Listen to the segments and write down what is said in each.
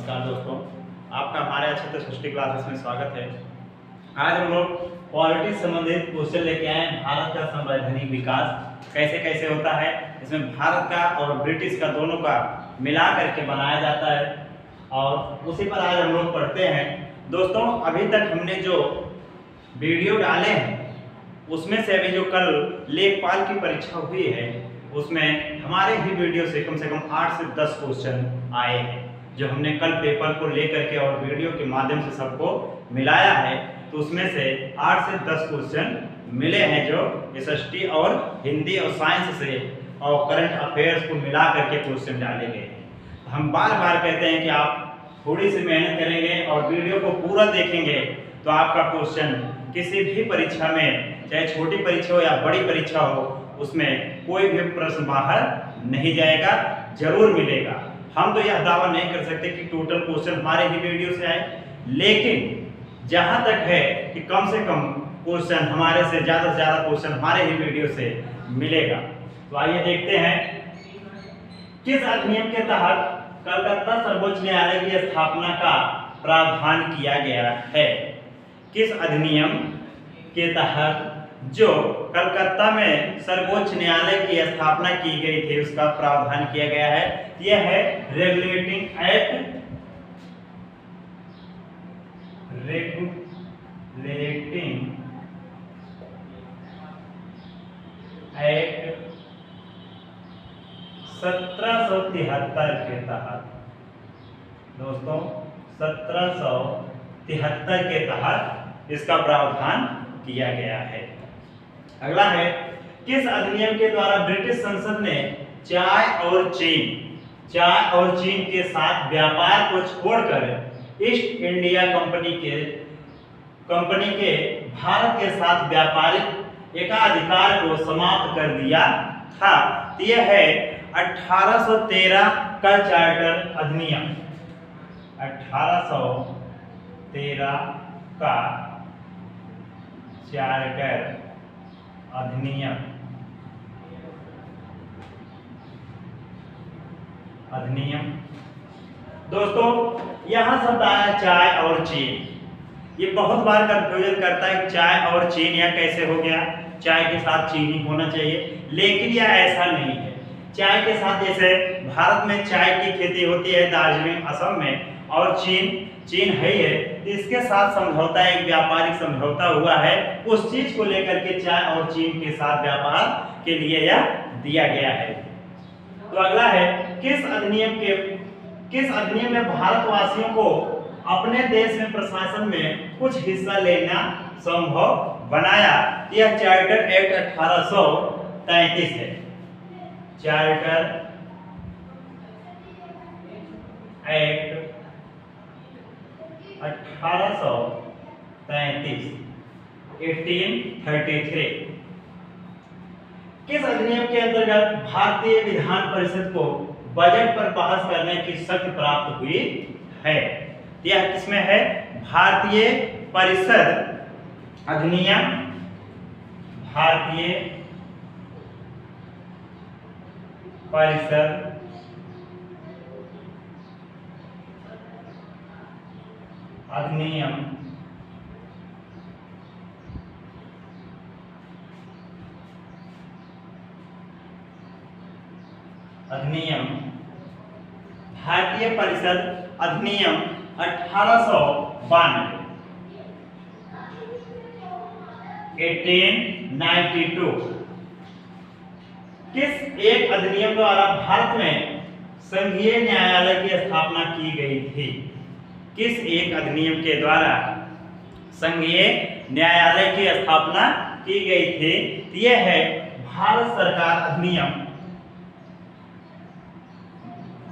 नमस्कार दोस्तों, आपका हमारे अच्छे सृष्टि क्लासेस में स्वागत है। आज हम लोग पॉलिटिक्स संबंधित क्वेश्चन लेके आए हैं। भारत का संवैधानिक विकास कैसे कैसे होता है, इसमें भारत का और ब्रिटिश का दोनों का मिला करके बनाया जाता है और उसी पर आज हम लोग पढ़ते हैं। दोस्तों, अभी तक हमने जो वीडियो डाले हैं उसमें से अभी जो कल लेखपाल की परीक्षा हुई है उसमें हमारे ही वीडियो से कम 8 से 10 क्वेश्चन आए हैं, जो हमने कल पेपर को लेकर के और वीडियो के माध्यम से सबको मिलाया है। तो उसमें से 8 से 10 क्वेश्चन मिले हैं जो एसएसटी और हिंदी और साइंस से और करंट अफेयर्स को मिला करके क्वेश्चन डाले गए हैं। हम बार बार कहते हैं कि आप थोड़ी सी मेहनत करेंगे और वीडियो को पूरा देखेंगे तो आपका क्वेश्चन किसी भी परीक्षा में, चाहे छोटी परीक्षा हो या बड़ी परीक्षा हो, उसमें कोई भी प्रश्न बाहर नहीं जाएगा, जरूर मिलेगा। हम तो यह दावा नहीं कर सकते कि टोटल क्वेश्चन हमारे ही वीडियो से आए, लेकिन जहां तक है कि कम से कम क्वेश्चन हमारे से ज्यादा क्वेश्चन हमारे ही वीडियो से मिलेगा। तो आइए देखते हैं किस अधिनियम के तहत कलकत्ता सर्वोच्च न्यायालय की स्थापना का प्रावधान किया गया है। किस अधिनियम के तहत जो कलकत्ता में सर्वोच्च न्यायालय की स्थापना की गई थी उसका प्रावधान किया गया है। यह है रेगुलेटिंग एक्ट 1773 के तहत। दोस्तों, 1773 के तहत इसका प्रावधान किया गया है। अगला है, किस अधिनियम के द्वारा ब्रिटिश संसद ने चाय और चीन के साथ व्यापार को छोड़कर ईस्ट इंडिया कंपनी के भारत के साथ व्यापारिक एकाधिकार को समाप्त कर दिया था। यह है 1813 का चार्टर अधिनियम। 1813 का चार्टर अधिनियम। दोस्तों, यहां शब्द आया चाय और चीन। ये बहुत बार कंफ्यूजन करता है कि चाय और चीन यह कैसे हो गया, चाय के साथ चीनी होना चाहिए, लेकिन यह ऐसा नहीं है। चाय के साथ, जैसे भारत में चाय की खेती होती है दार्जिलिंग असम में, और चीन है ही है, इसके साथ समझौता, एक व्यापारिक समझौता हुआ है, उस चीज को लेकर के चाय और चीन के साथ व्यापार के लिए यह दिया गया है। तो अगला है, किस अधिनियम में भारतवासियों को अपने देश में प्रशासन में कुछ हिस्सा लेना संभव बनाया। यह चार्टर एक्ट 1833 है। Charter act 1833 1833। किस अधिनियम के अंतर्गत भारतीय विधान परिषद को बजट पर बहस करने की शक्ति प्राप्त हुई है। यह किसमें है? भारतीय परिषद अधिनियम। भारतीय परिषद अधिनियम भारतीय परिषद अधिनियम 1892 1892। किस एक अधिनियम द्वारा भारत में संघीय न्यायालय की स्थापना की गई थी? किस एक अधिनियम के द्वारा संघीय न्यायालय की स्थापना की गई थी? यह है भारत सरकार अधिनियम।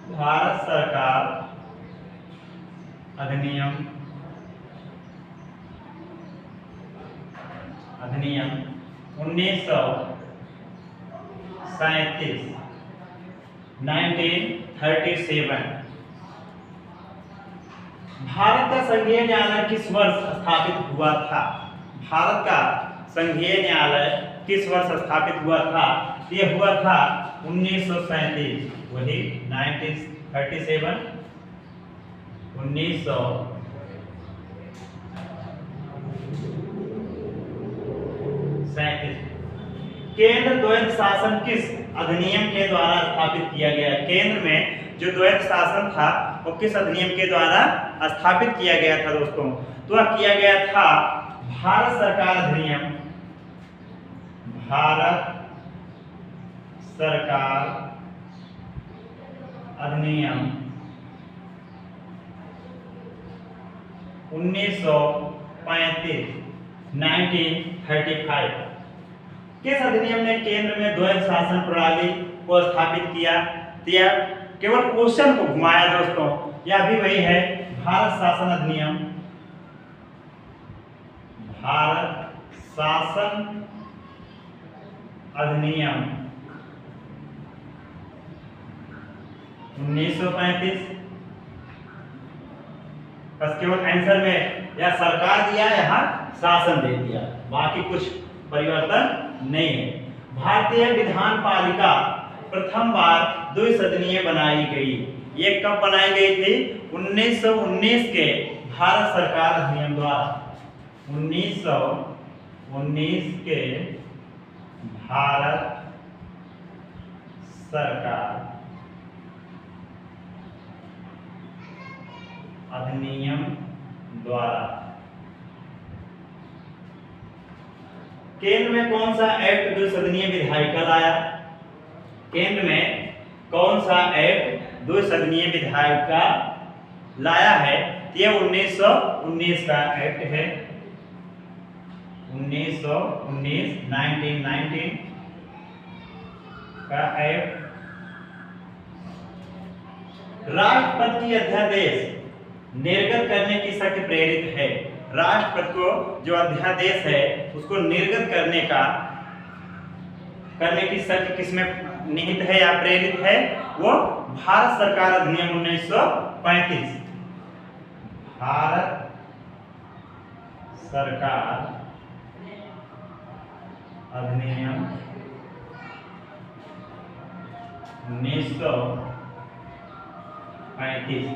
भारत सरकार अधिनियम 1937 भारत का संघीय न्यायालय किस वर्ष स्थापित हुआ था? भारत का संघीय न्यायालय किस वर्ष स्थापित हुआ था? यह हुआ था 1937, वही 1937 1937। केंद्र द्वैध शासन किस अधिनियम के द्वारा स्थापित किया गया? केंद्र में जो द्वैध शासन था वो किस अधिनियम के द्वारा स्थापित किया गया था दोस्तों? तो वह किया गया था भारत सरकार अधिनियम, भारत सरकार अधिनियम 1935 किस अधिनियम ने केंद्र में द्वैध शासन प्रणाली को स्थापित किया? केवल क्वेश्चन को घुमाया दोस्तों, यह भी वही है भारत शासन अधिनियम, भारत शासन अधिनियम 1935। बस केवल आंसर में या सरकार दिया यहाँ शासन दे दिया, बाकी कुछ परिवर्तन नहीं है। भारतीय विधान पालिका प्रथम बार द्विसदनीय बनाई गई, ये कब बनाई गई थी? 1919 के भारत सरकार अधिनियम द्वारा। 1919 के भारत सरकार अधिनियम द्वारा। केंद्र में कौन सा एक्ट द्विसदनीय विधायिका लाया? केंद्र में कौन सा एक्ट द्विसदनीय विधायिका लाया है? यह 1919 का एक्ट है, 1919 का एक्ट। राष्ट्रपति की अध्यादेश निर्गत करने की शर्त प्रेरित है। राष्ट्रपति को जो अध्यादेश है उसको निर्गत करने की शर्त किसमें निहित है या प्रेरित है? वो भारत सरकार अधिनियम 1935। भारत सरकार अधिनियम 1935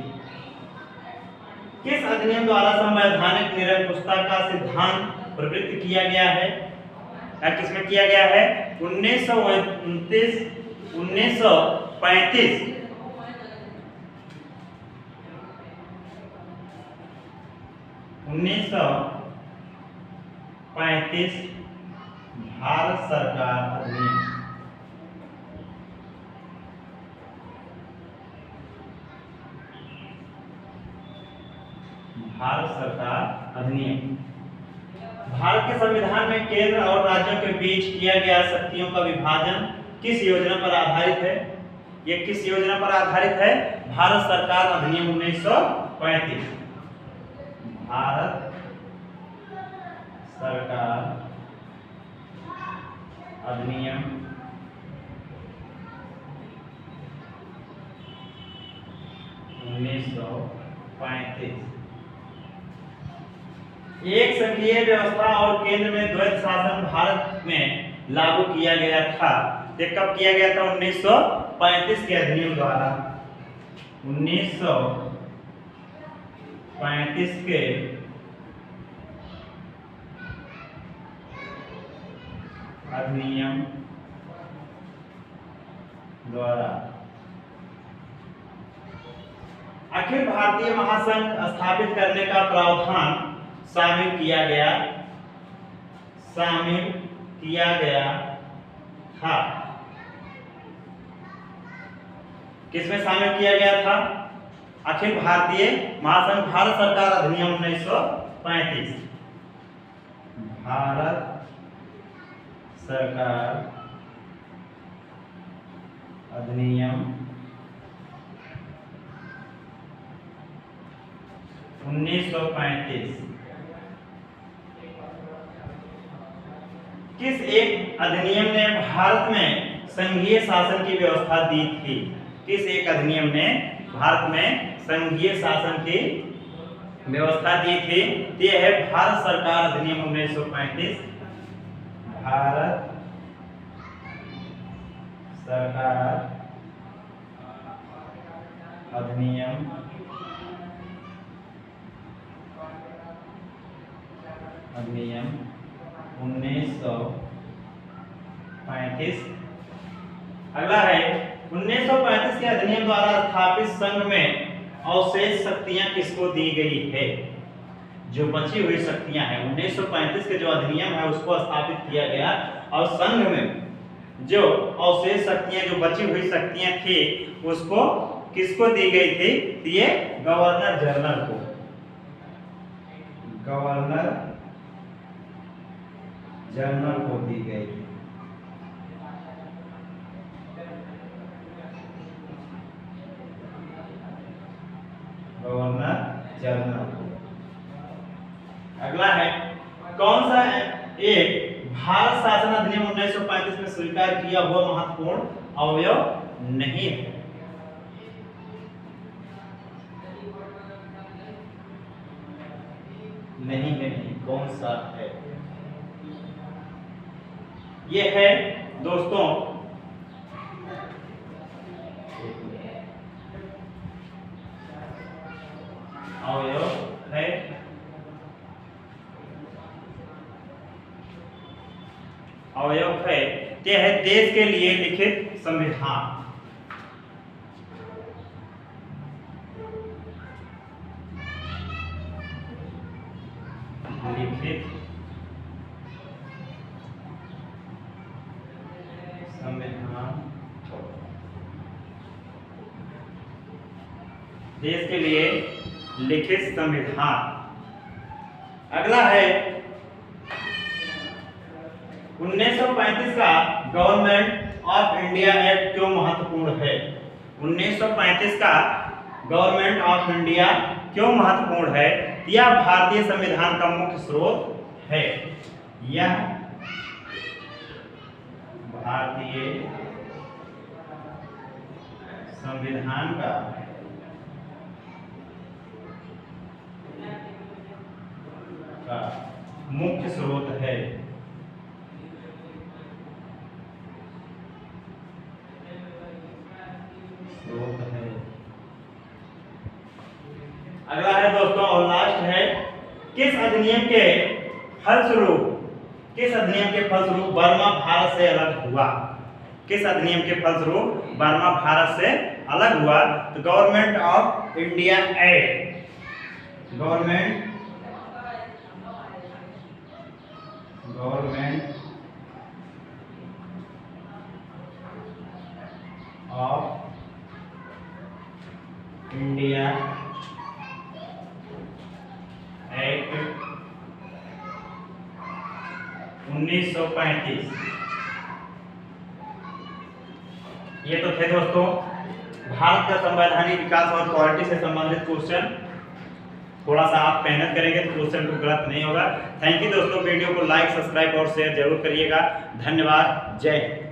किस अधिनियम द्वारा संवैधानिक निरंकुशता का सिद्धांत प्रवृत्त किया गया है? या किसमें किया गया है? 1935 भारत सरकार अधिनियम। भारत सरकार अधिनियम। भारत के संविधान में केंद्र और राज्यों के बीच किया गया शक्तियों का विभाजन किस योजना पर आधारित है? ये किस योजना पर आधारित है? भारत सरकार अधिनियम 1935। भारत सरकार अधिनियम 1935। एक संघीय व्यवस्था और केंद्र में द्वैध शासन भारत में लागू किया गया था। ये कब किया गया था? 1935 के अधिनियम द्वारा। 1935 के अधिनियम द्वारा। अखिल भारतीय महासंघ स्थापित करने का प्रावधान शामिल किया गया था। किसमें शामिल किया गया था? अखिल भारतीय महासंघ भारत सरकार अधिनियम 1935। भारत सरकार अधिनियम 1935 किस एक अधिनियम ने भारत में संघीय शासन की व्यवस्था दी थी? किस एक अधिनियम ने भारत में संघीय शासन की व्यवस्था दी थी? ये है भारत सरकार अधिनियम 1935। भारत सरकार अधिनियम अधिनियम 1935। अगला है 1935 के अधिनियम द्वारा स्थापित संघ में अवशेष शक्तियां किसको दी गई है? जो बची हुई शक्तियां हैं 1935 के जो अधिनियम है उसको स्थापित किया गया और संघ में जो अवशेष शक्तियां जो बची हुई शक्तियां थी उसको किसको दी गई थी? तो ये गवर्नर जनरल को, गवर्नर जनरल को दी गई थी। गवर्नर जनरल को। अगला है कौन सा एक भारत शासन अधिनियम 1935 में स्वीकार किया हुआ महत्वपूर्ण अवयव नहीं है? नहीं है, नहीं, कौन सा है? ये है दोस्तों अवयव है अवयव है ये है देश के लिए लिखित संविधान। लिखित संविधान देश के लिए लिखित संविधान। अगला है 1935 का गवर्नमेंट ऑफ इंडिया एक्ट क्यों महत्वपूर्ण है? 1935 का गवर्नमेंट ऑफ इंडिया क्यों महत्वपूर्ण है? यह भारतीय संविधान का मुख्य स्रोत है। यह भारतीय संविधान का मुख्य स्रोत है। अगला है दोस्तों और लास्ट है किस अधिनियम के फलस्वरूप बर्मा भारत से अलग हुआ? किस अधिनियम के फलस्वरूप बर्मा भारत से अलग हुआ? तो government of India act, government of India act 1935। ये तो थे दोस्तों भारत का संवैधानिक विकास और पॉलिटी से संबंधित क्वेश्चन। थोड़ा सा आप मेहनत करेंगे तो क्वेश्चन को गलत नहीं होगा। थैंक यू दोस्तों, वीडियो को लाइक, सब्सक्राइब और शेयर जरूर करिएगा। धन्यवाद, जय हिंद।